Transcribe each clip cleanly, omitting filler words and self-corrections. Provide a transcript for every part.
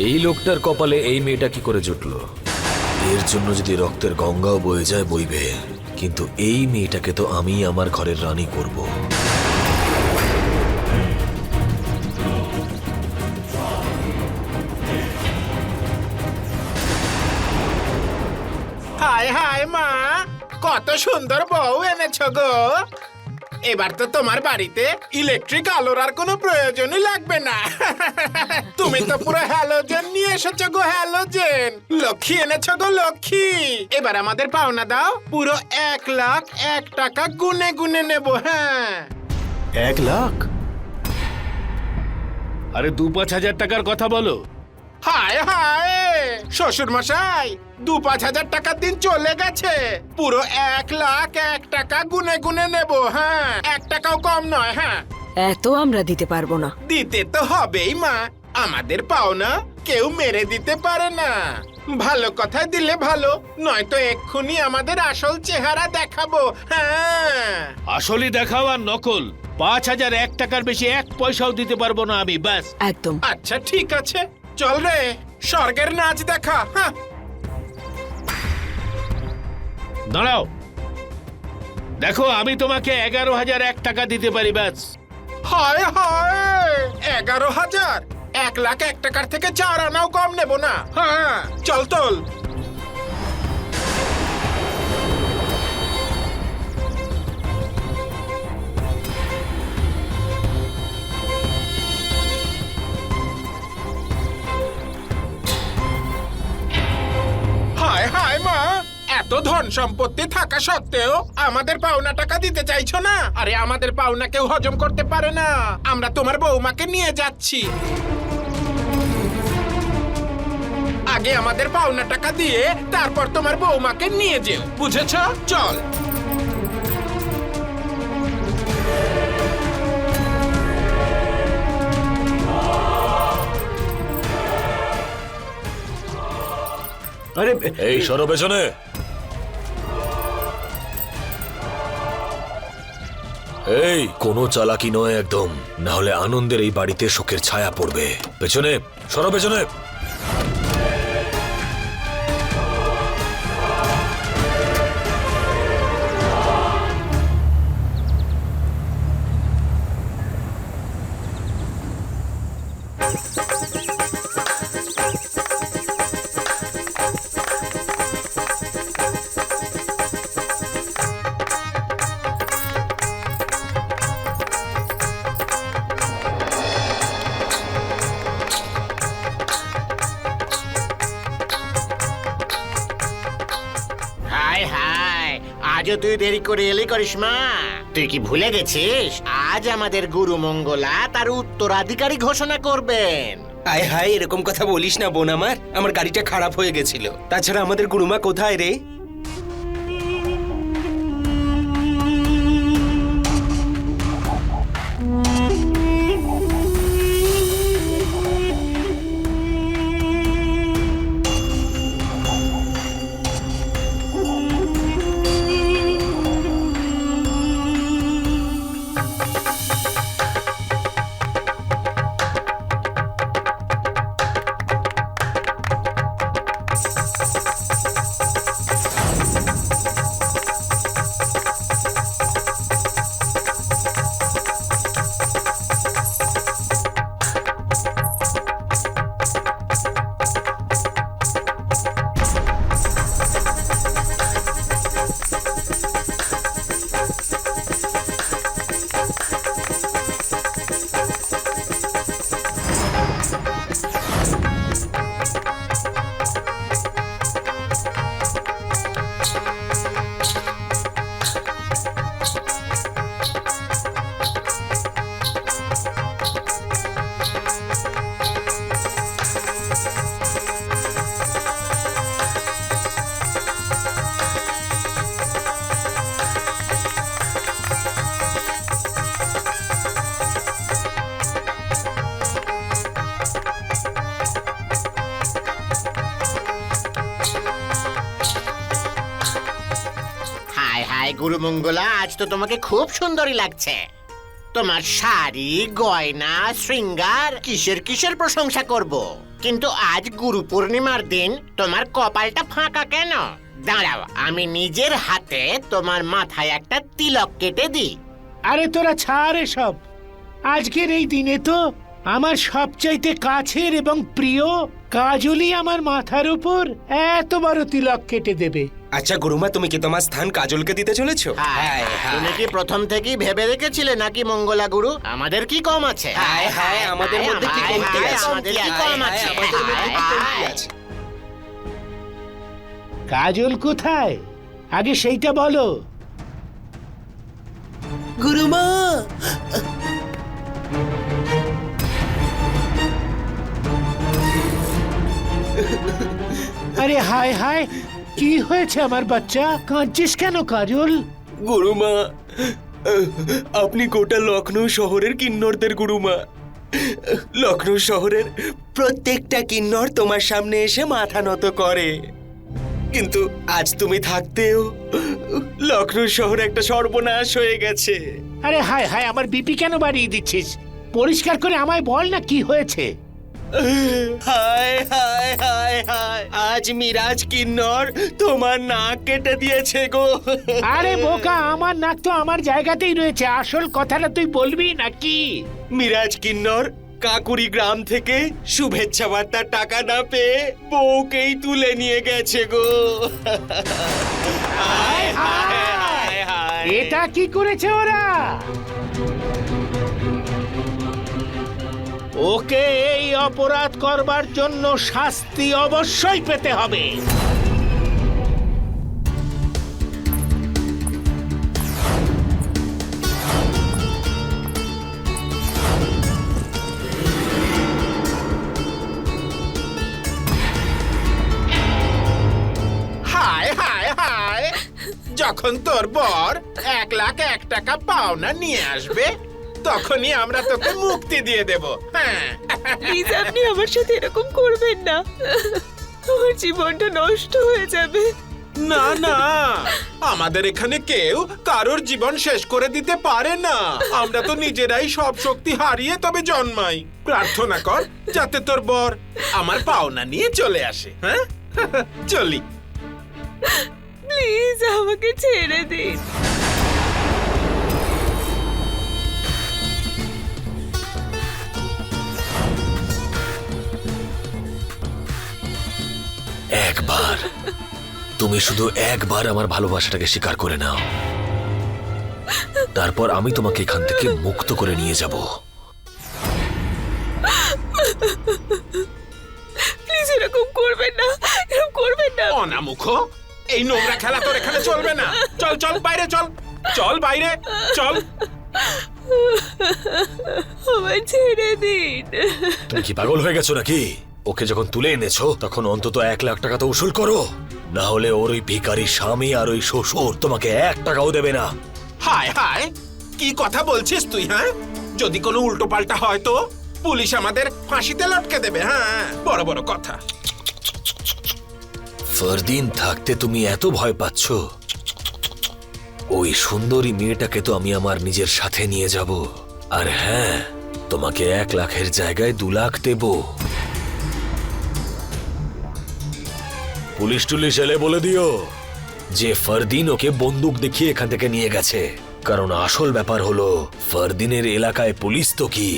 এই লোকটার কপালে এই মেয়েটা কি করে জুটলো? এর জন্য যদি রক্তের গঙ্গাও বয়ে যায় বইবে, কিন্তু এই মেয়েটাকে তো আমি আমার ঘরের রানী করব। হায় হায় মা, কত সুন্দর বউ এনেছ গো। এবার তো তোমার বাড়িতে ইলেকট্রিক আলোর আর কোনো প্রয়োজনই লাগবে না। তুমি তো পুরো হ্যালোজেন নিয়ে এসেছো গো, হ্যালোজেন। লক্ষ্মী এনেছো গো, লক্ষ্মী। এবার আমাদের পাওনা দাও, পুরো 1,01,000 টাকা গুনে গুনে নেব। হ্যাঁ, 1 লাখ? আরে 2-5 হাজার টাকার কথা বলো। হায় হায় শ্বশুর মশাই, 2-5 হাজার টাকার দিন চলে গেছে। পুরো 1,01,000 টাকা গুনে গুনে নেব। হ্যাঁ, 1 টাকাও কম নয়। হ্যাঁ, এত আমরা দিতে পারবো না। দিতে তো হবেই মা, আমাদের পাওনা কেউ মেরে দিতে পারে না। ভালো কথায় দিলে ভালো, নয়তো এক্ষুনি আমাদের আসল চেহারা দেখাবো। হ্যাঁ, আসলে দেখাও আর নকল, 5,000 1 টাকার বেশি 1 পয়সাও দিতে পারবো না আমি, ব্যাস। একদম। আচ্ছা ঠিক আছে, চল রে, স্বর্গের নাচ দেখা। হ্যাঁ, দাঁড়াও, দেখো আমি তোমাকে 11,001 টাকা দিতে পারি, ব্যাস। হায় হায়, 11,000? 1,01,000 টাকার থেকে 4 আনাও কম নেব না। হ্যাঁ, চল তোল। হায় হায় মা, এত ধন সম্পত্তি থাকা সত্ত্বেও আমাদের পাওনা টাকা দিতে চাইছো না? আরে আমাদের পাওনা কেউ হজম করতে পারে না। আমরা তোমার বৌমাকে নিয়ে যাচ্ছি। আগে আমাদের পাওনা টাকা দিয়ে তারপর তোমার বৌমাকে নিয়ে যেও, বুঝেছো? চল। আরে এই সরো পেছনে। এই কোনো চালাকি নয় একদম, না হলে আনন্দের এই বাড়িতে শোকের ছায়া পড়বে। পেছনে সরো, পেছনে। হায় হায়, আজও তুই দেরি করে এলি করিসমা। তুই কি ভুলে গেছিস আজ আমাদের গুরু মঙ্গলা তার উত্তরাধিকারী ঘোষণা করবেন? আয় হায়, এরকম কথা বলিস না বোন আমার। আমার গাড়িটা খারাপ হয়ে গেছিল। তাছাড়া আমাদের গুরুমা কোথায় রে? গুরুমঙ্গলা, আজ তো তোমাকে খুব সুন্দরী লাগছে। তোমার শাড়ি, গয়না, শৃঙ্গার, কিসের কিসের প্রশংসা করব, কিন্তু আজ গুরু পূর্ণিমার দিন তোমার কপালটা ফাঁকা কেন? দাঁড়াও, আমি নিজের হাতে তোমার মাথায় একটা তিলক কেটে দিই। আরে তোরা ছাড় এসব। আজকের এই দিনে তো আমার সবচাইতে কাছের এবং প্রিয় কাজলই আমার মাথার উপর এত বড় তিলক কেটে দেবে। আচ্ছা গুরুমা, তুমি কি তোমার স্থান কাজলকে দিতে চলেছো? হায়, তুমি কি প্রথম থেকেই ভেবে রেখেছিলে নাকি মঙ্গলা গুরু? আমাদের কি কম আছে? হায় হায়, আমাদের মধ্যে কি হায়, কমতি হায়, আছে? আমাদের কি কম আছে? আমাদের মধ্যে কি কমতি হায়। আছে? কাজল কোথায়? আগে সেইটা বলো। গুরুমা, আরে হায় হায়, কি হয়েছে আমার বাচ্চা? কাঁদছিস কেন কাজল? গুরুমা, আপনি গোটা লখনৌ শহরের কিন্নরদের গুরুমা। লখনৌ শহরের প্রত্যেকটা কিন্নর তোমার সামনে এসে মাথা নত করে, কিন্তু আজ তুমি থাকতেও লখনৌ শহর একটা সর্বনাশ হয়ে গেছে। আরে হায় হায়, আমার বিপি কেন বাড়িয়ে দিচ্ছিস? পরিষ্কার করে আমায় বল না কি হয়েছে। হায় হায় হায় হায়, আজ মিরাজ কিন্নর তোমার নাক কেটে দিয়েছে গো। আরে বোকা, আমার নাক তো আমার জায়গাতেই রয়েছে, আসল কথাটা তুই বলবি নাকি? মিরাজ কিন্নর কাকুরি গ্রাম থেকে শুভেচ্ছা বার্তার টাকা না পেয়ে বউকেই তুলে নিয়ে গেছে গো। হায় হায় হায় হায়। এটা কি করেছে ওরা? ওকে এই অপরাধ করবার জন্য শাস্তি অবশ্যই পেতে হবে। হায় হায় হায়, যখন তোর বর 1,01,000 টাকা পাওনা নিয়ে আসবে তখনই আমরা তোকে মুক্তি দিয়ে দেব। হ্যাঁ, প্লিজ আপনি আমার সাথে এরকম করবেন না, আমার জীবনটা নষ্ট হয়ে যাবে। না না, আমাদের এখানে কেউ কারোর জীবন শেষ করে দিতে পারে না। আমরা তো নিজেরাই সব শক্তি হারিয়ে তবে জন্মাই। প্রার্থনা কর যাতে তোর বর আমার পাওনা নিয়ে চলে আসে। হ্যাঁ, চলি। প্লিজ আমাকে ছেড়ে দিন। একবার, তুমি শুধু একবার আমার ভালোবাসাটাকে স্বীকার করে নাও, তারপর আমি তোমাকে এখান থেকে মুক্ত করে নিয়ে যাব। প্লিজ এরকম করবেন না, এরকম করবেন না। অনামুখ, এই নোংরা খেলা তোর এখানে চলবে না। চল চল, বাইরে চল, চল বাইরে চল। আমায় ছেড়ে দিন। তুমি কি পাগল হয়ে গেছো নাকি? ওকে যখন তুলে এনেছো তখন অন্তত 1,00,000 টাকা তো উসুল করো, না হলে ওর ওই ভিখারি স্বামী আর ওই শ্বশুর তোমাকে 1 টাকাও দেবে না। হায় হায়, কি কথা বলছিস তুই? হ্যাঁ, যদি কোনো উল্টো পাল্টা হয় তো পুলিশ আমাদের ফাঁসিতে লটকে দেবে। হ্যাঁ, বড় বড় কথা। ফারদিন থাকতে তুমি এত ভয় পাচ্ছ? ওই সুন্দরী মেয়েটাকে তো আমি আমার নিজের সাথে নিয়ে যাব, আর হ্যাঁ, তোমাকে 1,00,000-এর জায়গায় 2 লাখ দেব। পুলিশ টুলিশ এলে বলে দিও যে ফারদিন ওকে বন্দুক দেখিয়ে এখান থেকে নিয়ে গেছে, কারণ আসল ব্যাপার হলো ফারদিনের এলাকায় পুলিশ তো কি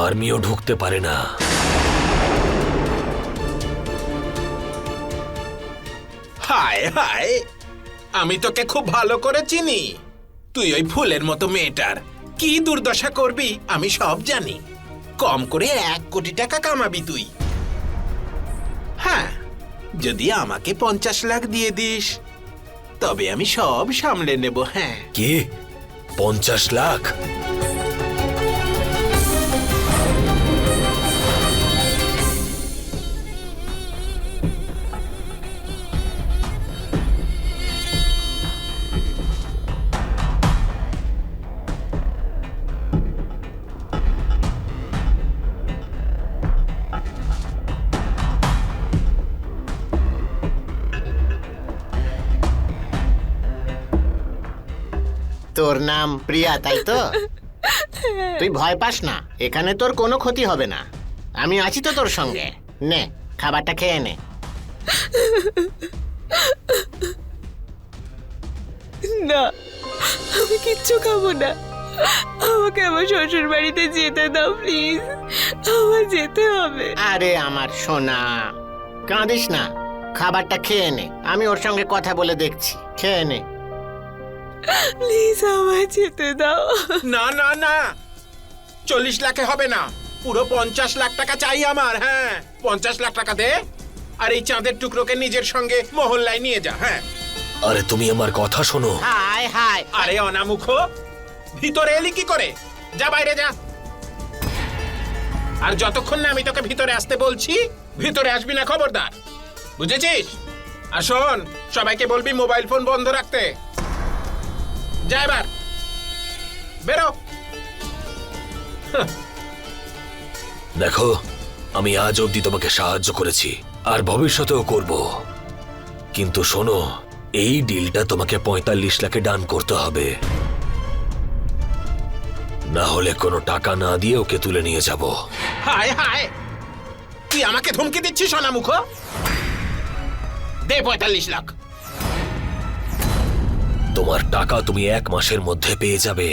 আর্মিও ঢুকতে পারে না। হায় হায়, আমি তোকে খুব ভালো করে চিনি। তুই ওই ফুলের মতো মেয়েটার কি দুর্দশা করবি আমি সব জানি। কম করে 1 কোটি টাকা কামাবি তুই। হ্যাঁ, যদি আমাকে 50 লাখ দিয়ে দিস তবে আমি সব সামলে নেব। হ্যাঁ, কি 50 লাখ? তোর নাম প্রিয়া তাই তো? তুই ভয় পাস না, এখানে তোর কোনো ক্ষতি হবে না। আমি আছি তো তোর সঙ্গে। নে, খাবারটা খেয়ে নে। না, আমি কিচ্ছু খাবো না। আমাকে আমার শ্বশুর বাড়িতে যেতে দাও প্লিজ, আমার যেতে হবে। আরে আমার সোনা, কাঁদিস না, খাবারটা খেয়ে নে। আমি ওর সঙ্গে কথা বলে দেখছি, খেয়ে নে। প্লিজ আমায় যেতে দাও। না না না, 40 লাখে হবে না, পুরো 50 লাখ টাকা চাই আমার। হ্যাঁ, 50 লাখ টাকা দে, আর এই চাঁদের টুকরোকে নিজের সঙ্গে মহল্লায় নিয়ে যা। হ্যাঁ। আরে তুমি আমার কথা শোনো। হায় হায়, আরে অনামুখ, ভিতরে এলি কি করে? যা বাইরে যা। আর যতক্ষণ না আমি তোকে ভিতরে আসতে বলছি, ভিতরে আসবি না, খবরদার, বুঝেছিস? আর শোন, সবাইকে বলবি মোবাইল ফোন বন্ধ রাখতে। যা এবার, বেরো। দেখো, আমি আজ অবধি তোমাকে সাহায্য করেছি আর ভবিষ্যতেও করব, কিন্তু শোনো, এই ডিলটা তোমাকে 45 লাখে ডান করতে হবে, না হলে কোনো টাকা না দিয়ে ওকে তুলে নিয়ে যাব। হায় হায়, তুই আমাকে ধমকি দিচ্ছিস অনামুখ? দে 45 লাখ। তোমার টাকা তুমি 1 মাসের মধ্যে পেয়ে যাবে,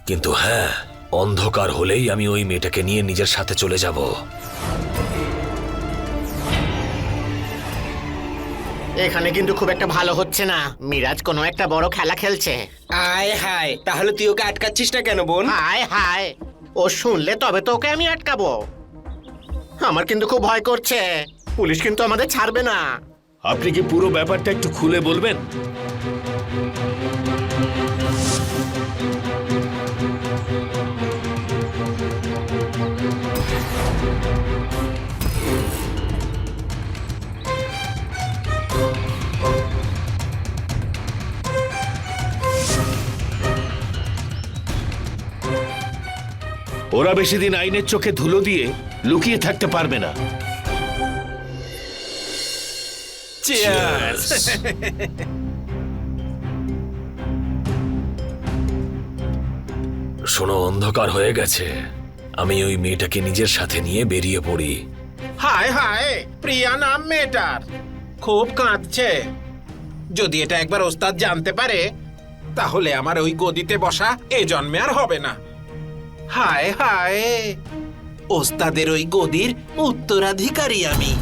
কিন্তু হ্যাঁ, অন্ধকার হলেই আমি ওই মেয়েটাকে নিয়ে নিজের সাথে চলে যাব। এখানে কিন্তু খুব একটা ভালো হচ্ছে না। মিরাজ কোনো একটা বড় খেলা খেলছে। আয় হায়, তাহলে তুই ওকে আটকাচ্ছিস না কেন বোন? হায় হায়, ও শুনলে তবে তো ওকে আমি আটকাবো। আমার কিন্তু খুব ভয় করছে, পুলিশ কিন্তু আমাদের ছাড়বে না। আপনি কি পুরো ব্যাপারটা একটু খুলে বলবেন? ওরা বেশি দিন আইনের চোখে ধুলো দিয়ে লুকিয়ে থাকতে পারবে না। Cheers! শোনো, অন্ধকার হয়ে গেছে, আমি ওই মেয়েটাকে নিজের সাথে নিয়ে বেরিয়ে পড়ি। হায় হায়, প্রিয়া নাম মেয়েটার, খুব কাঁদছে। যদি এটা একবার ওস্তাদ জানতে পারে, তাহলে আমার ওই গদিতে বসা এ জন্মে আর হবে না। হায় হায়, ওস্তাদের ওই গদির উত্তরাধিকারী আমি।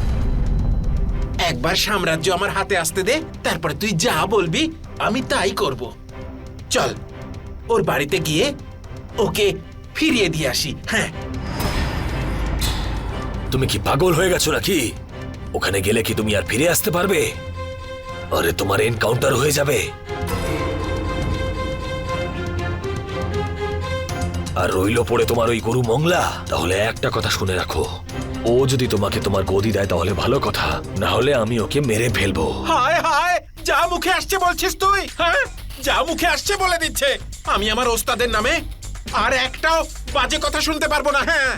একবার সাম্রাজ্য আমার হাতে আসতে দে, তারপরে তুই যা বলবি আমি তাই করব। চল, ওর বাড়িতে গিয়ে ওকে ফিরিয়ে দিয়ে আসি। হ্যাঁ। তুমি কি পাগল হয়ে গেছো নাকি? ওখানে গেলে কি তুমি আর ফিরে আসতে পারবে? আরে তোমার এনকাউন্টার হয়ে যাবে। আর রইল পড়ে তোমার ওই গরু মংলা। তাহলে একটা কথা শুনে রাখো, ও যদি তোমাকে তোমার গদি দেয় তাহলে ভালো কথা, না হলে আমি ওকে মেরে ফেলবো। হায় হায়, যা মুখে আসছে বলছিস তুই? হ্যাঁ, যা মুখে আসছে বলে দিচ্ছে। আমি আমার ওস্তাদের নামে আর একটাও বাজে কথা শুনতে পারবো না। হ্যাঁ।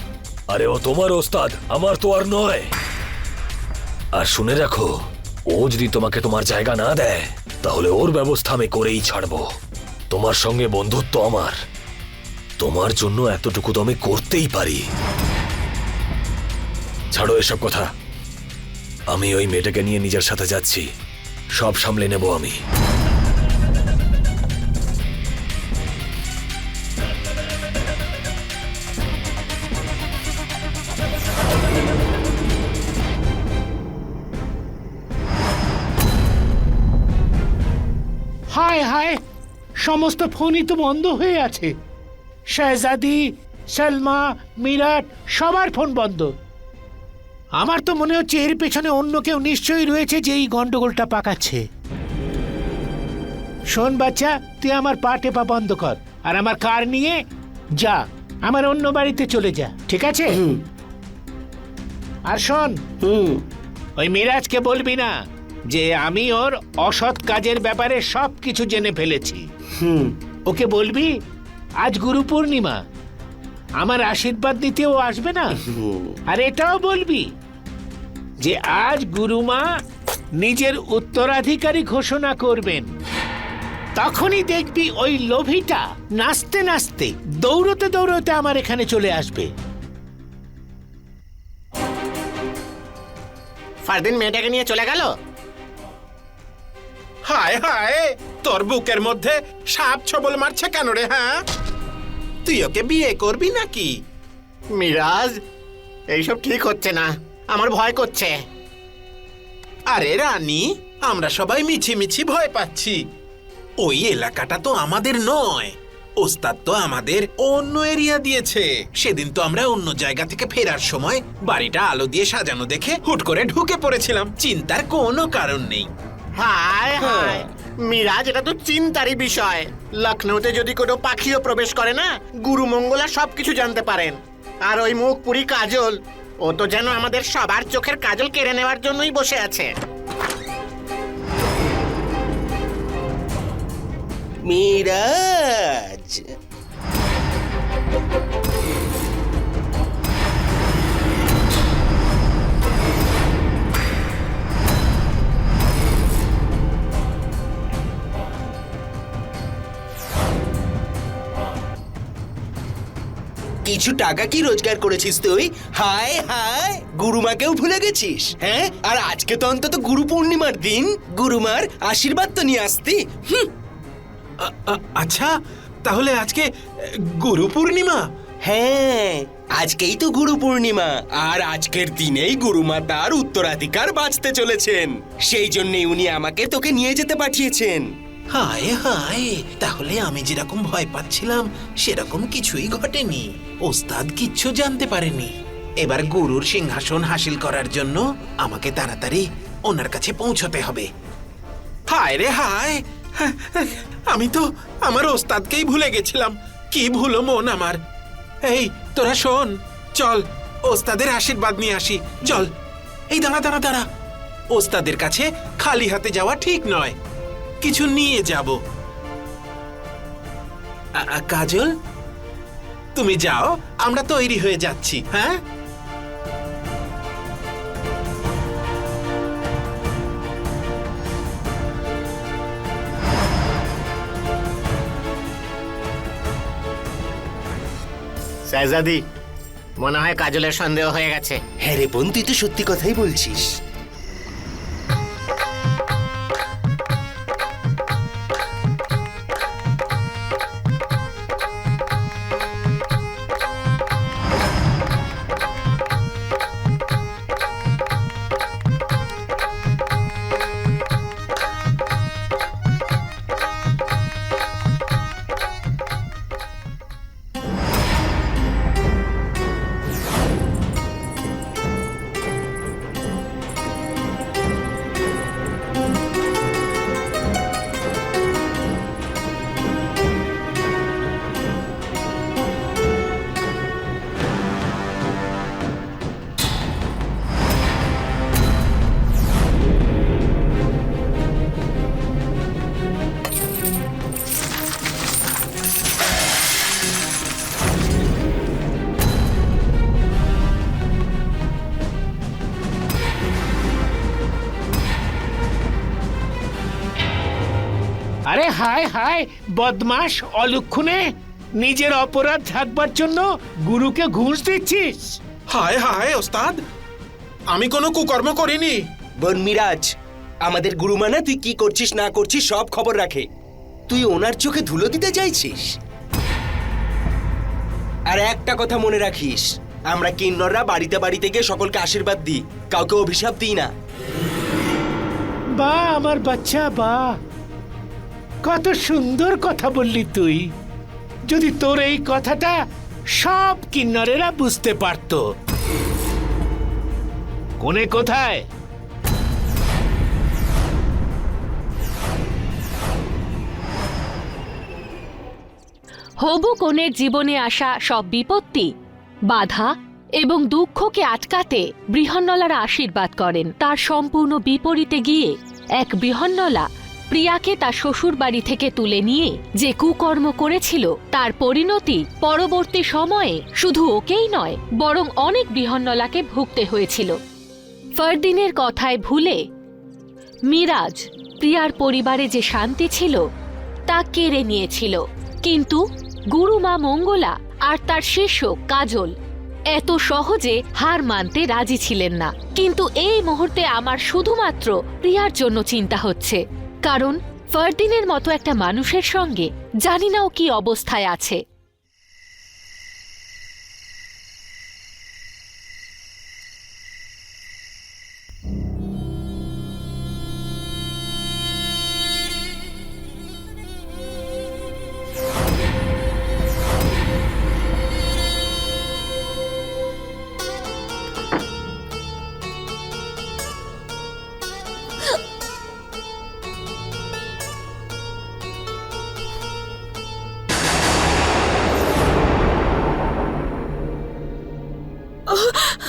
আরে ও তোমার ওস্তাদ, আমার তো আর নয়। আর শুনে রাখো, ও যদি তোমাকে তোমার জায়গা না দেয় তাহলে ওর ব্যবস্থা আমি করেই ছাড়বো। তোমার সঙ্গে বন্ধুত্ব আমার, তোমার জন্য এতটুকু তো আমি করতেই পারি। ছাড়ো এসব কথা, আমি ওই মেয়েটাকে নিয়ে নিজের সাথে যাচ্ছি, সব সামলে নেব আমি। হায় হায়, সমস্ত ফোনই তো বন্ধ হয়ে আছে। শেহজাদি, সালমা, মিরাট, সবার ফোন বন্ধ। আমার তো মনে হচ্ছে এর পেছনে অন্য কেউ নিশ্চয়ই রয়েছে যে এই গন্ডগোলটা পাকাচ্ছে। শোন বাচ্চা, তুই আমার পা টেপা বন্ধ কর আর আমার কার নিয়ে যা, আমার অন্য বাড়িতে চলে যা, ঠিক আছে? আর শোন, ওই মিরাজকে বলবি না যে আমি ওর অসৎ কাজের ব্যাপারে সবকিছু জেনে ফেলেছি। ওকে বলবি আজ গুরু পূর্ণিমা, আমার আশীর্বাদ দিতে ও আসবে না। আর এটাও বলবি যে আজ গুরুমা নিজের উত্তরাধিকারী ঘোষণা করবেন। তখনই দেখবি ওই লোভীটা নাচতে নাচতে দৌড়তে দৌড়তে আমার এখানে চলে আসবে। ফারদিন মেয়েটাকে নিয়ে চলে গেল। হায় হায়, তোর বুকের মধ্যে সাপ ছবল মারছে কেন রে? হ্যাঁ, তুই ওকে বিয়ে করবি নাকি? মিরাজ, এইসব ঠিক হচ্ছে না, আমার ভয় করছে। আরে রানী, আমরা সবাই মিছিমিছি ভয় পাচ্ছি। ওই এলাকাটা তো আমাদের নয়। ওস্তাদ তো আমাদের অন্য এরিয়া দিয়েছে। সেদিন তো আমরা অন্য জায়গা থেকে ফেরার সময় বাড়িটা আলো দিয়ে সাজানো দেখে হুট করে ঢুকে পড়েছিলাম। চিন্তার কোনো কারণ নেই। হায় হায় মিরাজ, এটা তো চিন্তারই বিষয়। লখনৌতে যদি কোনো পাখিও প্রবেশ করে না, গুরু মঙ্গলা সবকিছু জানতে পারেন। আর ওই মুখপুরি কাজল, ও তো যেন আমাদের সবার চোখের কাজল কেড়ে নেওয়ার জন্যই বসে আছে। মিরাজ, কিছু টাকা কি রোজগার করেছিস তুই? হায় হায়, গুরুমাকেও ভুলে গেছিস? হ্যাঁ, আর আজকে তো অন্তত গুরু পূর্ণিমার দিন, গুরুমার আশীর্বাদ তো নিয়ে আসতি। আচ্ছা, তাহলে আজকে গুরু পূর্ণিমা? হ্যাঁ, আজকেই তো গুরু পূর্ণিমা, আর আজকের দিনেই গুরুমা তার উত্তরাধিকার বাঁচতে চলেছেন। সেই জন্যই উনি আমাকে তোকে নিয়ে যেতে পাঠিয়েছেন। হায় হায়, তাহলে আমি যেরকম ভয় পাচ্ছিলাম সেরকম কিছুই ঘটেনি। ওস্তাদ কিচ্ছু জানতে পারেনি। এবার গুরুর সিংহাসন হাসিল করার জন্য আমাকে তাড়াতাড়ি ওনার কাছে পৌঁছতে হবে। হায় রে হায়, আমি তো আমার ওস্তাদকেই ভুলে গেছিলাম। কি ভুলো মন আমার। এই তোরা শোন, চল ওস্তাদের আশীর্বাদ নিয়ে আসি। চল। এই দাঁড়া দাঁড়া দাঁড়া, ওস্তাদের কাছে খালি হাতে যাওয়া ঠিক নয়, কিছু নিয়ে যাব। কাজল, তুমি যাও, আমরা তৈরি হয়ে যাচ্ছি। হ্যাঁ, শেহজাদি, মনে হয় কাজলের সন্দেহ হয়ে গেছে। হ্যাঁ রে বোন, তুই তো সত্যি কথাই বলছিস। আরে হায় হায়, বদমাস অলক্ষণে নিজের অপরাধ ঢাকবার জন্য গুরুকে ঘুষ দিচ্ছিস। হায় হায় ওস্তাদ, আমি কোনো কুকর্ম করিনি। বোন মিরাজ, আমাদের গুরুমা না তুই কি করছিস না করছিস সব খবর রাখে। তুই ওনার চোখে ধুলো দিতে চাইছিস? আর একটা কথা মনে রাখিস, আমরা কিন্নররা বাড়িতে বাড়িতে গিয়ে সকলকে আশীর্বাদ দিই, কাউকে অভিশাপ দিই না। বা আমার বাচ্চা, বা কত সুন্দর কথা বললি তুই। যদি তোর এই কথাটা সব কিন্নরেরা বুঝতে পারত। কোনে কোথায়? হবু কনের জীবনে আসা সব বিপত্তি, বাধা এবং দুঃখকে আটকাতে বৃহন্নলারা আশীর্বাদ করেন। তার সম্পূর্ণ বিপরীতে গিয়ে এক বৃহন্নলা প্রিয়াকে তার শ্বশুর বাড়ি থেকে তুলে নিয়ে যে কুকর্ম করেছিল, তার পরিণতি পরবর্তী সময়ে শুধু ওকেই নয় বরং অনেক বৃহন্নলাকে ভুগতে হয়েছিল। ফারদিনের কথায় ভুলে মিরাজ প্রিয়ার পরিবারে যে শান্তি ছিল তা কেড়ে নিয়েছিল। কিন্তু গুরুমা মঙ্গলা আর তার শিষ্য কাজল এত সহজে হার মানতে রাজি ছিলেন না। কিন্তু এই মুহূর্তে আমার শুধুমাত্র প্রিয়ার জন্য চিন্তা হচ্ছে, কারণ ফারদিনের মতো একটা মানুষের সঙ্গে জানি না ও কি অবস্থায় আছে।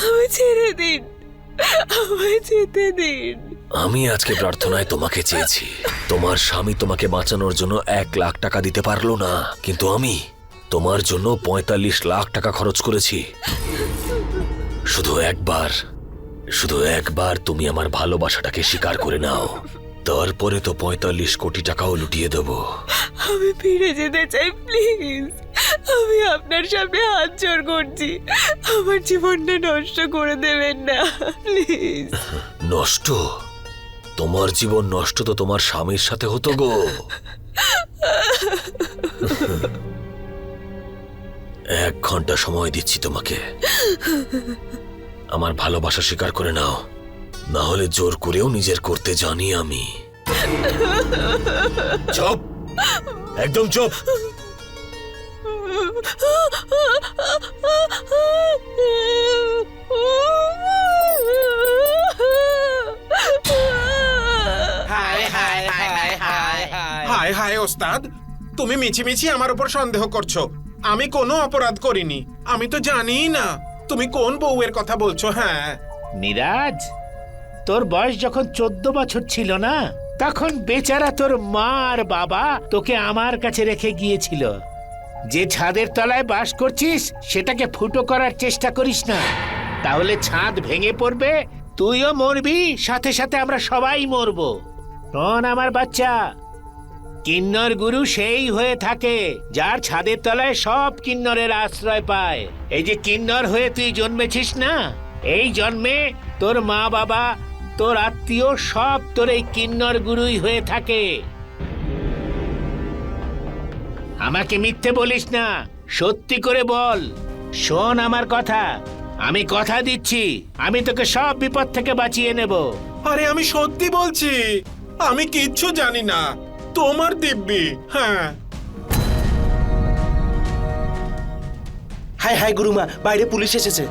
আমায় ছেড়ে দিন, আমায় যেতে দিন। আমি আজকে প্রার্থনায় তোমাকে চেয়েছি। তোমার স্বামী তোমাকে বাঁচানোর জন্য 1,00,000 টাকা দিতে পারলো না, কিন্তু আমি তোমার জন্য 45 লাখ টাকা খরচ করেছি। শুধু একবার তুমি আমার ভালোবাসাটাকে স্বীকার করে নাও, তারপরে তো 45 কোটি টাকাও লুটিয়ে দেবো। আমি ফিরে যেতে চাই, প্লিজ। আমি আপনার সামনে হাত জোড় করছি, আমার জীবনটা নষ্ট করে দেবেন না, প্লিজ। নষ্ট? তোমার জীবন নষ্ট তো তোমার স্বামীর সাথে হতো গো। 1 ঘন্টা সময় দিচ্ছি তোমাকে, আমার ভালোবাসা স্বীকার করে নাও, না হলে জোর করেও নিজের করতে জানি আমি। চুপ, একদম চুপ। হায় হায় ওস্তাদ, তুমি মিছিমিছি আমার উপর সন্দেহ করছো। আমি কোনো অপরাধ করিনি, আমি তো জানিই না তুমি কোন বউয়ের কথা বলছো। হ্যাঁ মিরাজ, তোর বয়স যখন 14 বছর ছিল না, তখন বেচারা তোর মা আর বাবা তোকে আমার কাছে রেখে গিয়েছিল। যে ছাদের তলায় বাস করছিস সেটাকে ফুটো করার চেষ্টা করিস না, তাহলে ছাদ ভেঙে পড়বে, তুইও মরবি, সাথে সাথে আমরা সবাই মরবো। শোন আমার বাচ্চা, কিন্নর গুরু সেই হয়ে থাকে যার ছাদের তলায় সব কিন্নরের আশ্রয় পায়। এই যে কিন্নর হয়ে তুই জন্মেছিস না, এই জন্মে তোর মা বাবা, তোর আত্মীয় সব তোর এই কিন্নর গুরুই হয়ে থাকে। আমাকে মিথ্যে বলিস না, সত্যি করে বল। শোন আমার কথা, আমি কথা দিচ্ছি, আমি তোকে সব বিপদ থেকে বাঁচিয়ে নেব। আরে আমি সত্যি বলছি, আমি কিচ্ছু জানি না, তোমার দিব্যি। হ্যাঁ হায় হায় গুরুমা, বাইরে পুলিশ এসেছে।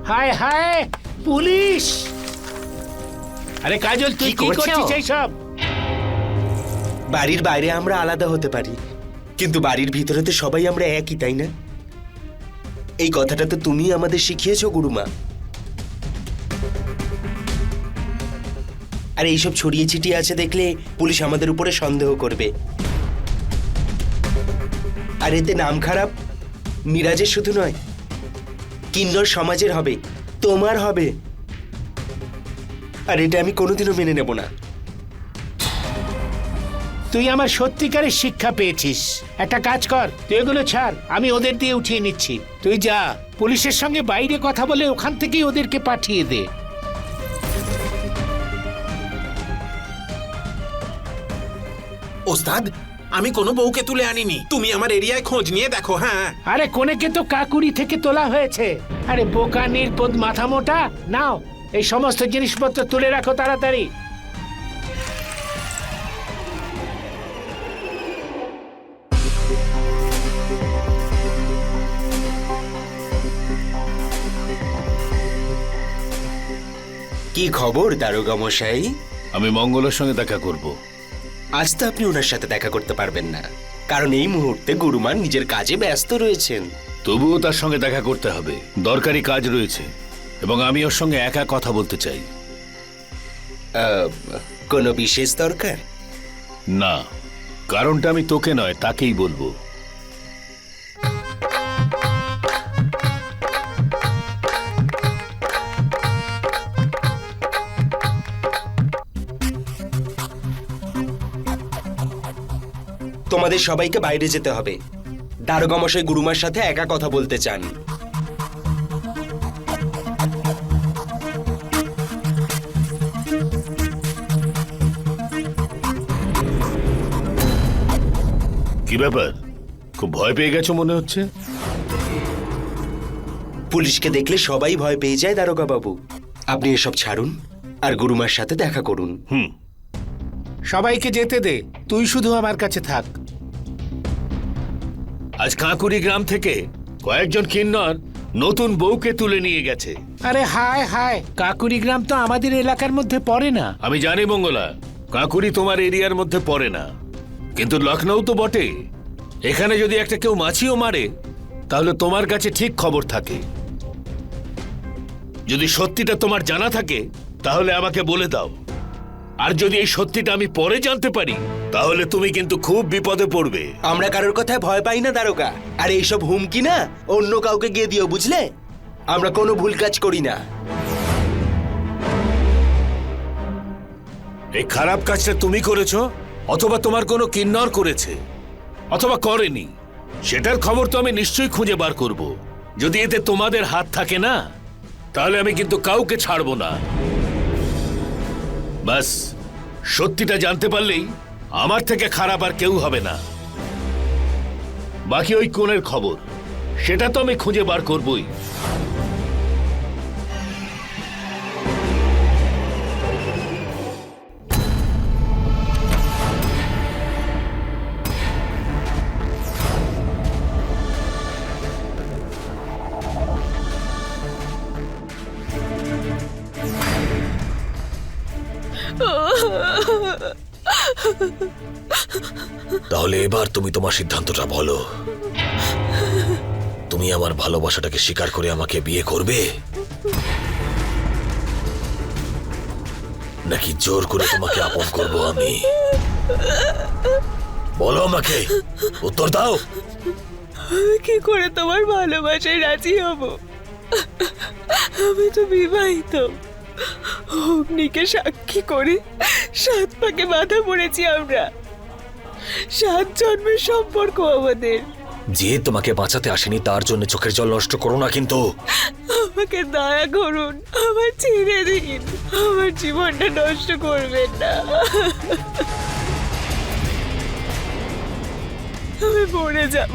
হায় হায়, পুলিশ! আরে কাজল, তুই কি কি করছো? করছিস এইসব? বাড়ির বাইরে আমরা আলাদা হতে পারি, কিন্তু বাড়ির ভিতরে তো সবাই আমরা একই, তাই না? এই কথাটা তো তুমি আমাদের শিখিয়েছো গুরুমা। আর এইসব ছড়িয়ে ছিটিয়ে আছে দেখলে পুলিশ আমাদের উপরে সন্দেহ করবে, আর এতে নাম খারাপ মিরাজের শুধু নয়, কিন্নর সমাজের হবে, তোমার হবে। আর এটা আমি কোনোদিনও মেনে নেব না। তুই আমার সত্যিকারের শিক্ষা পেয়েছিস। একটা কাজ কর, তুই এগুলো ছাড়, আমি ওদের দিয়ে উঠিয়ে নিচ্ছি। তুই যা, পুলিশের সঙ্গে বাইরে কথা বলে ওখান থেকেই ওদেরকে পাঠিয়ে দে। ওস্তাদ, আমি কোনো বউকে তুলে আনিনি, তুমি আমার এরিয়ায় খোঁজ নিয়ে দেখো। হ্যাঁ আরে কোনেকে তো কাকুরি থেকে তোলা হয়েছে। আরে বোকা নির্বোধ মাথা মোটা, নাও এই সমস্ত জিনিসপত্র তুলে রাখো তাড়াতাড়ি। কি খবর দারোগা মশাই? আমি মঙ্গলের সঙ্গে দেখা করব। আজ তো আপনি ওনার সাথে দেখা করতে পারবেন না, কারণ এই মুহূর্তে গুরুমা নিজের কাজে ব্যস্ত রয়েছেন। তবুও তার সঙ্গে দেখা করতে হবে, দরকারি কাজ রয়েছে, এবং আমি ওর সঙ্গে একা কথা বলতে চাই। কোনো বিশেষ দরকার? না, কারণটা আমি তোকে নয়, তাকেই বলবো। তোমাদের সবাইকে বাইরে যেতে হবে। দারোগা মশাই গুরুমার সাথে একা কথা বলতে চান। কি ব্যাপার, খুব ভয় পেয়ে গেছো মনে হচ্ছে। পুলিশকে দেখলে সবাই ভয় পেয়ে যায় দারোগা বাবু। আপনি এসব ছাড়ুন আর গুরুমার সাথে দেখা করুন। সবাইকে যেতে দে, তুই শুধু আমার কাছে থাক। আজ কাঁকুড়ি গ্রাম থেকে কয়েকজন কিন্নর নতুন বউকে তুলে নিয়ে গেছে। আরে হায় হায়, কাকুরি গ্রাম তো আমাদের এলাকার মধ্যে পড়ে না। আমি জানি মঙ্গলা, কাঁকুড়ি তোমার এরিয়ার মধ্যে পড়ে না, কিন্তু লখনৌ তো বটে। এখানে যদি একটা কেউ মাছিও মারে তাহলে তোমার কাছে ঠিক খবর থাকে। যদি সত্যিটা তোমার জানা থাকে তাহলে আমাকে বলে দাও, আর যদি এই সত্যিটা আমি পরে জানতে পারি তাহলে তুমি কিন্তু খুব বিপদে পড়বে। আমরা কারোর কথায় ভয় পাই না দারোগা। আর এইসব হুমকি না অন্য কাউকে গিয়ে দিও, বুঝলে? আমরা কোনো ভুল কাজ করি না। এই খারাপ কাজটা তুমি করেছো, অথবা তোমার কোনো কিন্নর করেছে, অথবা করেনি, সেটার খবর তো আমি নিশ্চয়ই খুঁজে বার করব। যদি এতে তোমাদের হাত থাকে না তাহলে আমি কিন্তু কাউকে ছাড়বো না। বাস, সত্যিটা জানতে পারলেই আমার থেকে খারাপ আর কেউ হবে না। বাকি ওই কোণের খবর, সেটা তো আমি খুঁজে বার করবই। তাহলে এবার তুমি তোমার সিদ্ধান্তটা বলো। তুমি আমার ভালোবাসাটাকে স্বীকার করে আমাকে বিয়ে করবে, নাকি জোর করে তোমাকে আপন করব আমি? বলো আমাকে, উত্তর দাও। আমি কি করে তোমার ভালোবাসায় রাজি হব? আমি তো বিবাহিত। অগ্নিকে সাক্ষী করে 7 পাকে বাধা পড়েছি আমরা। 7 জন্মের সম্পর্ক আমাদের। যে তোমাকে বাঁচাতে আসেনি তার জন্য চোখের জল নষ্ট করো না কিন্তু। আমাকে দয়া করুন, আমার ছেড়ে দিন, আমার জীবনটা নষ্ট করবেন না। আমি মরে যাব,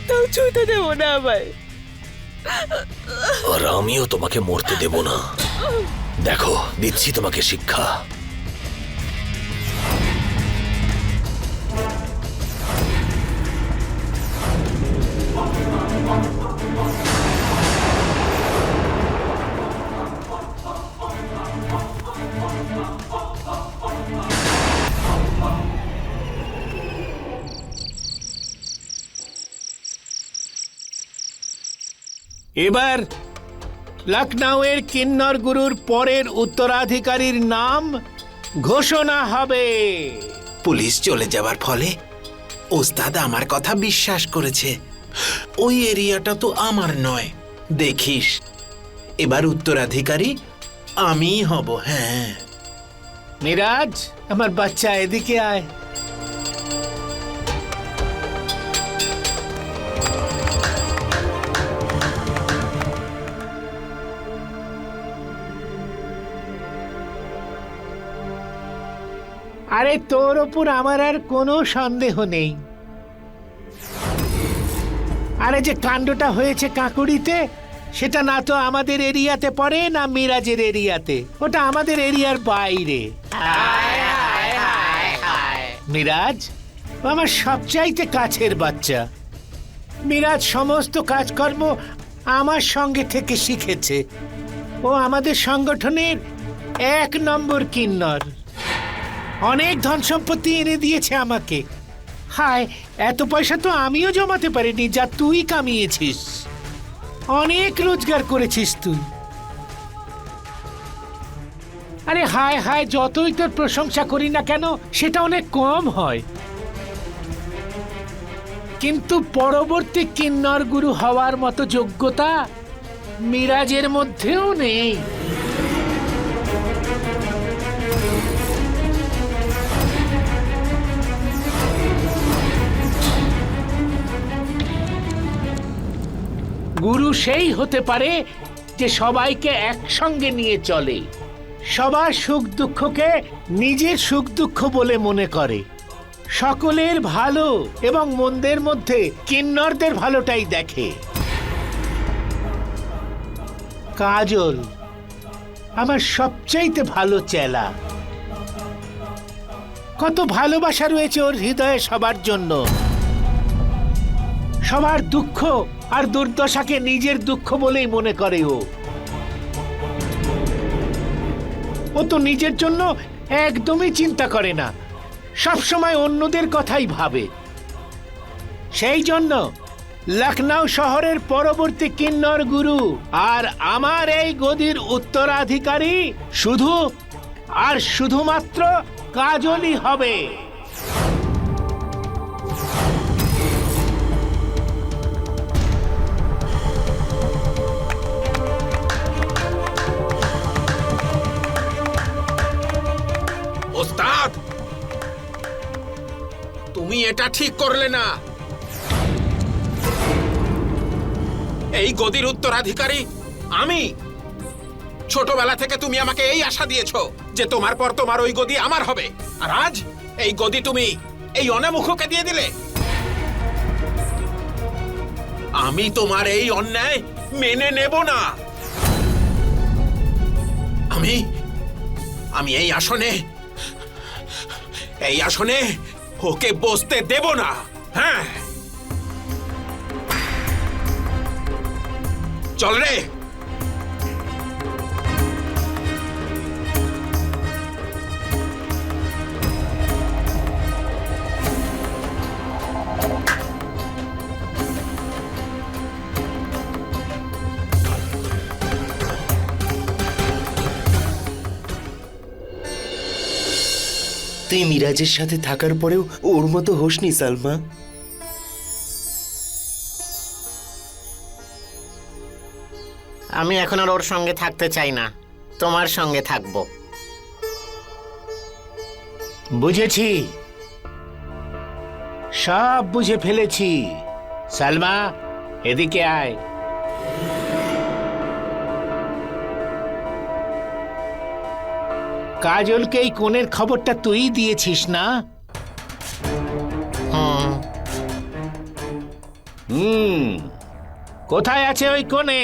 তাও ছুঁতে দেব না আমায়। আর আমিও তোমাকে মরতে দেব না। দেখো, দিচ্ছি তোমাকে শিক্ষা। এবার লখনৌয়ের কিন্নর গুরুর পরের উত্তরাধিকারীর নাম ঘোষণা হবে। পুলিশ চলে যাওয়ার ফলে ওস্তাদ আমার কথা বিশ্বাস করেছে। ওই এরিয়াটা তো আমার নয়। দেখিস, এবার উত্তরাধিকারী আমিই হব। হ্যাঁ মিরাজ, আমার বাচ্চা, এদিকে আয়। আরে তোর ওপর আমার আর কোনো সন্দেহ নেই। আরে যে কাণ্ডটা হয়েছে কাকুড়িতে, সেটা না তো আমাদের এরিয়াতে পড়ে, না মিরাজের এরিয়াতে। ওটা আমাদের এরিয়ার বাইরে। মিরাজ ও আমার সবচাইতে কাছের বাচ্চা। মিরাজ সমস্ত কাজকর্ম আমার সঙ্গে থেকে শিখেছে। ও আমাদের সংগঠনের 1 নম্বর কিন্নর। অনেক ধন সম্পত্তি এনে দিয়েছে আমাকে। হায়, এত পয়সা তো আমিও জমাতে পারিনি যা তুই কামিয়েছিস। অনেক রোজগার করেছিস তুই। আরে হায় হায়, যতই তোর প্রশংসা করি না কেন সেটা অনেক কম হয়। কিন্তু পরবর্তী কিন্নর গুরু হওয়ার মতো যোগ্যতা মিরাজের মধ্যেও নেই। গুরু সেই হতে পারে যে সবাইকে একসঙ্গে নিয়ে চলে, সবার সুখ দুঃখকে নিজের সুখ দুঃখ বলে মনে করে, সকলের ভালো এবং মন্দের মধ্যে কিন্নরদের ভালোটাই দেখে। কাজল আমার সবচাইতে ভালো চেলা। কত ভালোবাসা রয়েছে ওর হৃদয়ে সবার জন্য। সবার দুঃখ আর দুর্দশাকে নিজের দুঃখ বলেই মনে করে ও। ও তো নিজের জন্য একদমই চিন্তা করে না, সবসময় অন্যদের কথাই ভাবে। সেই জন্য লখনউ শহরের পরবর্তী কিন্নর গুরু আর আমার এই গদির উত্তরাধিকারী শুধু আর শুধুমাত্র কাজলই হবে। ওস্তাদ, তুমি এটা ঠিক করলে না। এই গদির উত্তরাধিকারী আমি। ছোটবেলা থেকে তুমি আমাকে এই আশা দিয়েছো যে তোমার পর তোমার ওই গদি আমার হবে, আর আজ এই গদি তুমি এই অনামুখকে দিয়ে দিলে। আমি তোমার এই অন্যায় মেনে নেব না। আমি এই আসনে ওকে বসতে দেব না। হ্যাঁ, চল রে। তুই মিরাজের সাথে থাকার পরেও ওর মতো হোসনি সালমা। আমি এখন আর ওর সঙ্গে থাকতে চাই না, তোমার সঙ্গে থাকবো। বুঝেছি, সব বুঝে ফেলেছি। সালমা, এদিকে আয়। কাজলকে এই কোণের খবরটা তুই দিয়েছিস না? কোথায় আছে ওই কোণে?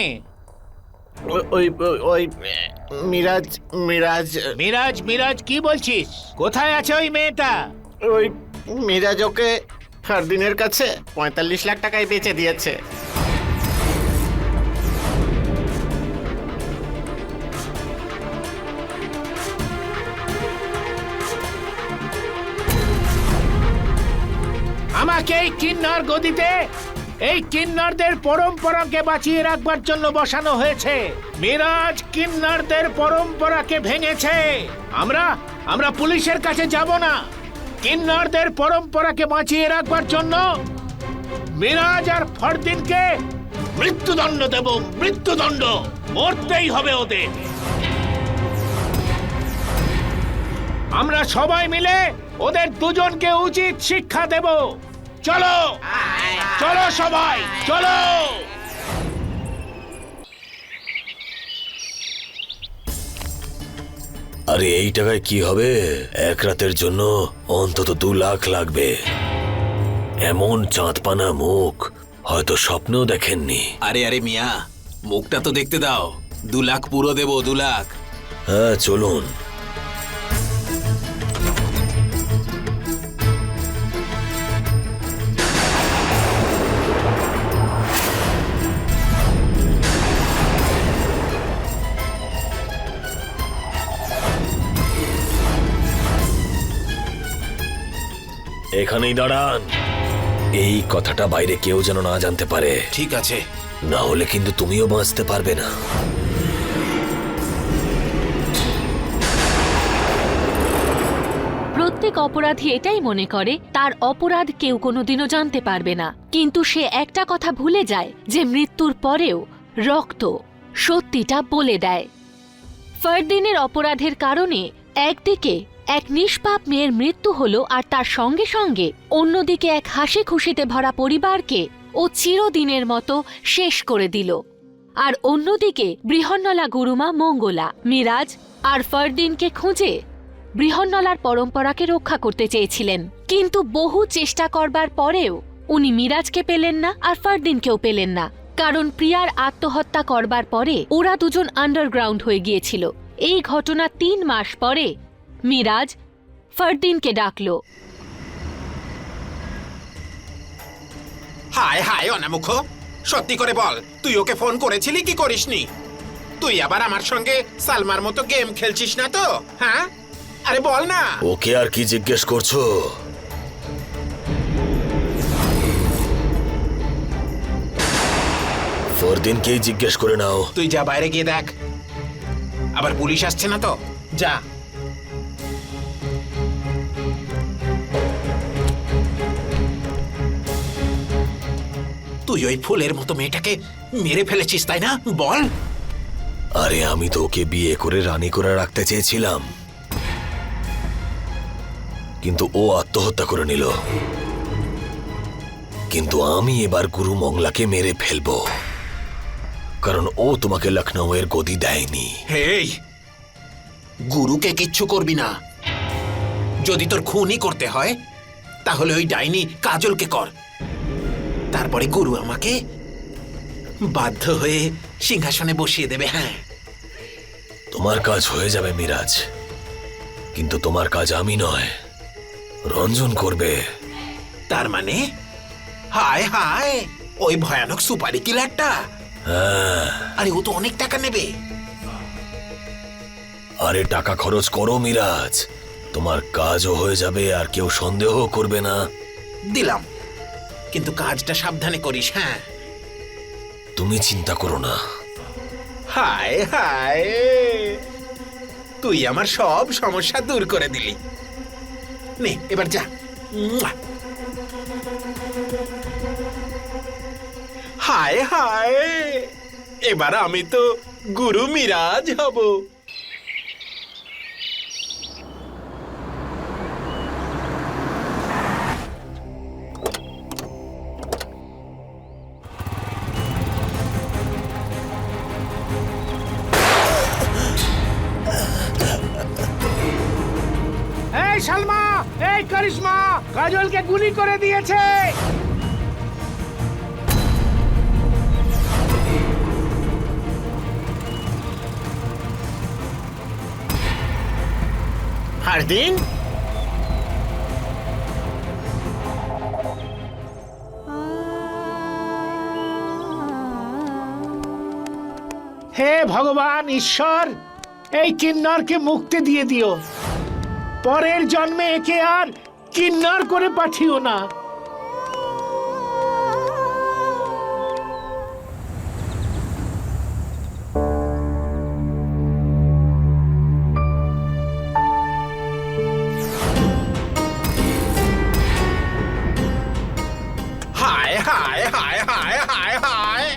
ওই মিরাজ মিরাজ মিরাজ মিরাজ কি বলছিস? কোথায় আছে ওই মেয়েটা? ওই মিরাজ ওকে ফারদিনের কাছে 45 লাখ টাকায় বেচে দিয়েছে। আমাকে এই কিন্নর গদিতে এই কিন্নরদের পরম্পরাকে বাঁচিয়ে রাখবার জন্য বসানো হয়েছে। মিরাজ কিন্নরদের পরম্পরাকে ভেঙেছে। আমরা পুলিশের কাছে যাব না। কিন্নরদের পরম্পরাকে বাঁচিয়ে রাখবার জন্য মিরাজ আর ফরদিনকে মৃত্যুদণ্ড দেব। মৃত্যুদণ্ড, মরতেই হবে ওদের। আমরা সবাই মিলে ওদের দুজনকে উচিত শিক্ষা দেব। চলো চলো সবাই চলো। আরে এই টাকায় কি হবে? এক রাতের জন্য অন্তত 2 লাখ লাগবে। এমন চাঁদপানা মুখ হয়তো স্বপ্নেও দেখেননি। আরে আরে মিয়া, মুখটা তো দেখতে দাও। 2 লাখ পুরো দেবো, 2 লাখ। হ্যাঁ, চলুন। এখানেই দাঁড়ান। এই কথাটা বাইরে কেউ যেন না জানতে পারে। ঠিক আছে। না হলে কিন্তু তুমিও বাঁচতে পারবে না। প্রত্যেক অপরাধী এটাই মনে করে তার অপরাধ কেউ কোনোদিনও জানতে পারবে না, কিন্তু সে একটা কথা ভুলে যায় যে মৃত্যুর পরেও রক্ত সত্যিটা বলে দেয়। ফরদিনের অপরাধের কারণে একদিকে এক নিষ্পাপ মেয়ের মৃত্যু হলো, আর তার সঙ্গে সঙ্গে অন্যদিকে এক হাসি খুশিতে ভরা পরিবারকে ও চিরদিনের মতো শেষ করে দিল। আর অন্যদিকে বৃহন্নলা গুরুমা মঙ্গলা মিরাজ আর ফারদিনকে খুঁজে বৃহন্নলার পরম্পরাকে রক্ষা করতে চেয়েছিলেন, কিন্তু বহু চেষ্টা করবার পরেও উনি মিরাজকে পেলেন না আর ফারদিনকেও পেলেন না, কারণ প্রিয়ার আত্মহত্যা করবার পরে ওরা দুজন আন্ডারগ্রাউন্ড হয়ে গিয়েছিল। এই ঘটনা 3 মাস পরে মিরাজ ফারদিনকে ডাকল। হায় হায় অনামুখ, সত্যি করে বল, তুই ওকে ফোন করেছিলি কি করিসনি? তুই আবার আমার সঙ্গে সালমার মতো গেম খেলছিস না তো? হ্যাঁ, আরে বল না। ওকে আর কি জিজ্ঞেস করছো? ফরদিনকেই জিজ্ঞেস করে নাও। তুই যা, বাইরে গিয়ে দেখ, আবার পুলিশ আসছে না তো? যা। তুই ওই ফুলের মতো মেয়েটাকে মেরে ফেলেছিস, তাই না? বল। আরে আমি তো ওকে বিয়ে করে রানী করে রাখতে চেয়েছিলাম, কিন্তু ও আত্মহত্যা করে নিল। কিন্তু আমি এবার গুরু মঙ্গলাকে মেরে ফেলবো, কারণ ও তোমাকে লখনৌয়ের গদি দেয়নি। হেই, গুরুকে কিচ্ছু করবি না। যদি তোর খুনই করতে হয় তাহলে ওই ডাইনি কাজলকে কর, তারপরে গুরু আমাকে বাধ্য হয়ে সিংহাসনে বসিয়ে দেবে। হ্যাঁ, তোমার কাজ হয়ে যাবে মিরাজ, কিন্তু তোমার কাজ আমি নয়, রঞ্জন করবে। তার মানে হায় হায়, ওই ভয়ানক সুপারি কিলারটা? হ্যাঁ, আরে ও তো অনেক টাকা নেবে। আরে টাকা খরচ করো মিরাজ, তোমার কাজও হয়ে যাবে আর কেউ সন্দেহ করবে না। দিলাম, কিন্তু কাজটা সাবধানে করিস। হ্যাঁ, তুমি চিন্তা করো না। হায় হায়, তুই আমার সব সমস্যা দূর করে দিলি। নে এবার যা। মুয়া। হায় হায়, এবার আমি তো গুরু মিরাজ হব। এই সালমা, এই করিশ্মা, কাজলকে গুলি করে দিয়েছে। ফারদিন, হে ভগবান ঈশ্বর, এই কিন্নরকে মুক্তি দিয়ে দিও। পরের জন্মে একে আর কিন্নর করে পাঠিও না। হায় হায় হায় হায় হায় হায়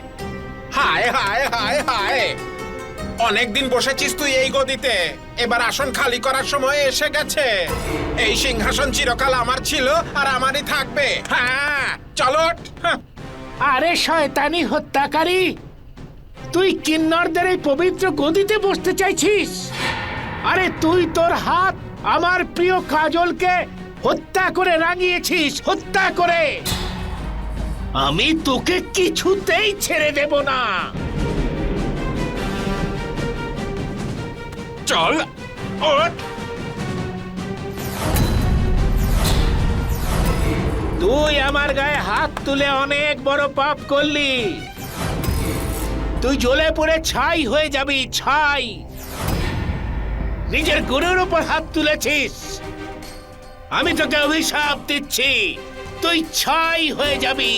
হায় হায় হায় হায়, অনেকদিন বসেছিস তুই এই গদিতে, এবার আসন খালি করার সময় এসে গেছে। এই সিংহাসন চিরকাল আমার ছিল আর আমারই থাকবে। হ্যাঁ, চলো। হ্যাঁ। আরে শয়তানি হত্যাকারী, তুই কিন্নরদের এই পবিত্র গদিতে বসতে চাইছিস? আরে তুই তোর হাত আমার প্রিয় কাজলকে হত্যা করে রাঙিয়েছিস, হত্যা করে। আমি তোকে কিছুতেই ছেড়ে দেব না। চল, ওঠ। তুই আমার গায়ে হাত তুলে অনেক বড় পাপ করলি। তুই জ্বলে পড়ে ছাই হয়ে যাবি, ছাই। নিজের গুরুর উপর হাত তুলেছিস। আমি তোকে অভিশাপ দিচ্ছি, তুই ছাই হয়ে যাবি।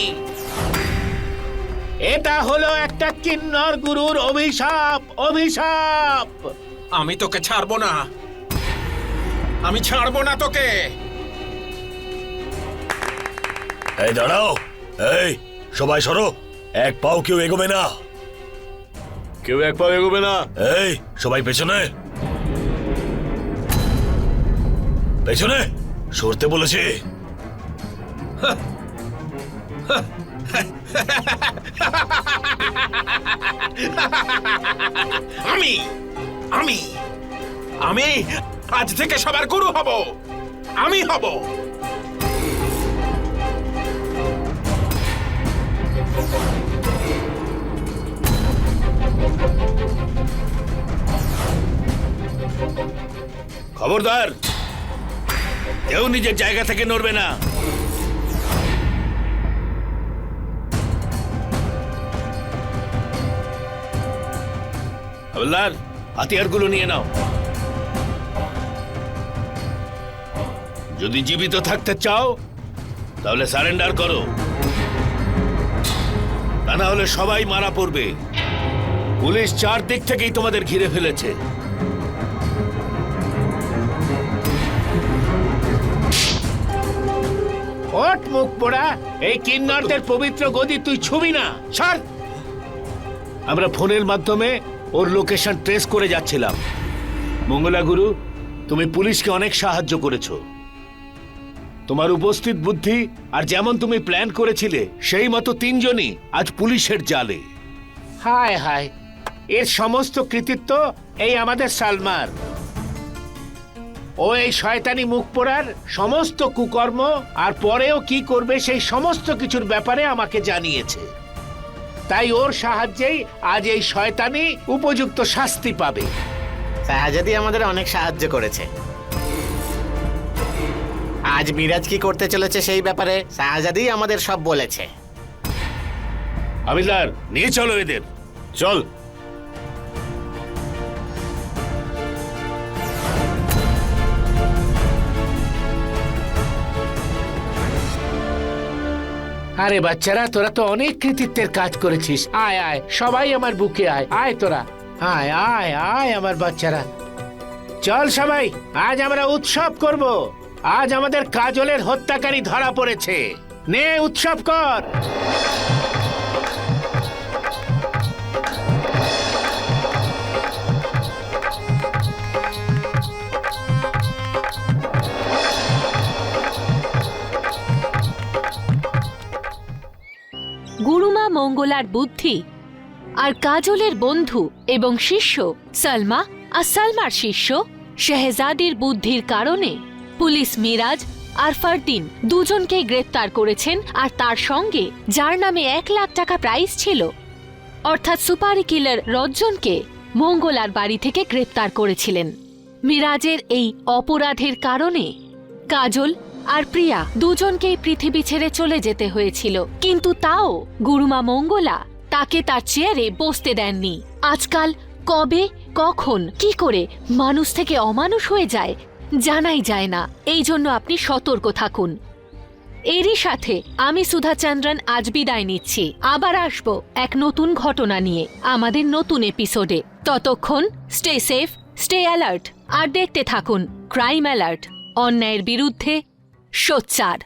এটা হলো একটা কিন্নর গুরুর অভিশাপ, অভিশাপ। আমি তোকে ছাড়বো না, আমি ছাড়বো না তোকে। এই দাঁড়াও, এই সবাই সরো, এক পাও কেউ এগোবে না। কেউ এক পাও এগোবে না। এই সবাই পেছনে, পেছনে সরতে বলেছি। আমি আমি আমি আজ থেকে সবার গুরু হব। আমি হব। খবরদার, কেউ নিজের জায়গা থেকে নড়বে না। হাবিলদার, হাতিয়ারগুলো নিয়ে নাও। যদি জীবিত থাকতে চাও তাহলে সারেন্ডার করো, তা না হলে সবাই মারা পড়বে। পুলিশ চারদিক থেকেই তোমাদের ঘিরে ফেলেছে। ওঠ মুখ পোড়া, এই কিন্নরদের পবিত্র গদি তুই ছুবি না। ছাড়। আমরা ফোনের মাধ্যমে ওর লোকেশন ট্রেস করে যাচ্ছিলাম। মঙ্গলা গুরু, তুমি পুলিশকে অনেক সাহায্য করেছো। তোমার উপস্থিত বুদ্ধি আর যেমন তুমি প্ল্যান করেছিলে সেই মতো তিনজনই আজ পুলিশের জালে। হায় হায়, এর সমস্ত কৃতিত্ব এই আমাদের সালমার। ও এই শয়তানি মুখ পোড়ার সমস্ত কুকর্ম আর পরেও কি করবে সেই সমস্ত কিছুর ব্যাপারে আমাকে জানিয়েছে। তাই ওর সাহায্যেই আজ এই শয়তানি উপযুক্ত শাস্তি পাবে। শাহজাদি আমাদের অনেক সাহায্য করেছে। আজ মিরাজ কি করতে চলেছে সেই ব্যাপারে শাহজাদি আমাদের সব বলেছে। হাবিলদার, নিয়ে চলো এদের। চল। আরে বাচ্চারা, তোরা তো অনেক কৃতিত্বের কাজ করেছিস। আয় আয়, সবাই আমার বুকে আয়। আয় তোরা, আয় আয় আয় আমার বাচ্চারা। চল সবাই, আজ আমরা উৎসব করব। আজ আমাদের কাজলের হত্যাকারী ধরা পড়েছে। নে, উৎসব কর। গুরুমা মঙ্গলার বুদ্ধি আর কাজলের বন্ধু এবং শিষ্য সালমা আর সালমার শিষ্য শেহজাদির বুদ্ধির কারণে পুলিশ মিরাজ আর ফারদিন দুজনকেই গ্রেপ্তার করেছেন। আর তার সঙ্গে যার নামে 1 লাখ টাকা প্রাইজ ছিল, অর্থাৎ সুপারি কিলার রজ্জনকে মঙ্গলার বাড়ি থেকে গ্রেপ্তার করেছিলেন। মিরাজের এই অপরাধের কারণে কাজল আর প্রিয়া দুজনকেই পৃথিবী ছেড়ে চলে যেতে হয়েছিল, কিন্তু তাও গুরুমা মঙ্গলা তাকে তার চেয়ারে বসতে দেননি। আজকাল কবে কখন কি করে মানুষ থেকে অমানুষ হয়ে যায় জানাই যায় না। এই জন্য আপনি সতর্ক থাকুন। এরই সাথে আমি সুধা চন্দ্রন আজ বিদায় নিচ্ছি। আবার আসবো এক নতুন ঘটনা নিয়ে আমাদের নতুন এপিসোডে। ততক্ষণ স্টে সেফ, স্টে অ্যালার্ট আর দেখতে থাকুন ক্রাইম অ্যালার্ট, অন্যায়ের বিরুদ্ধে সোচ্চার।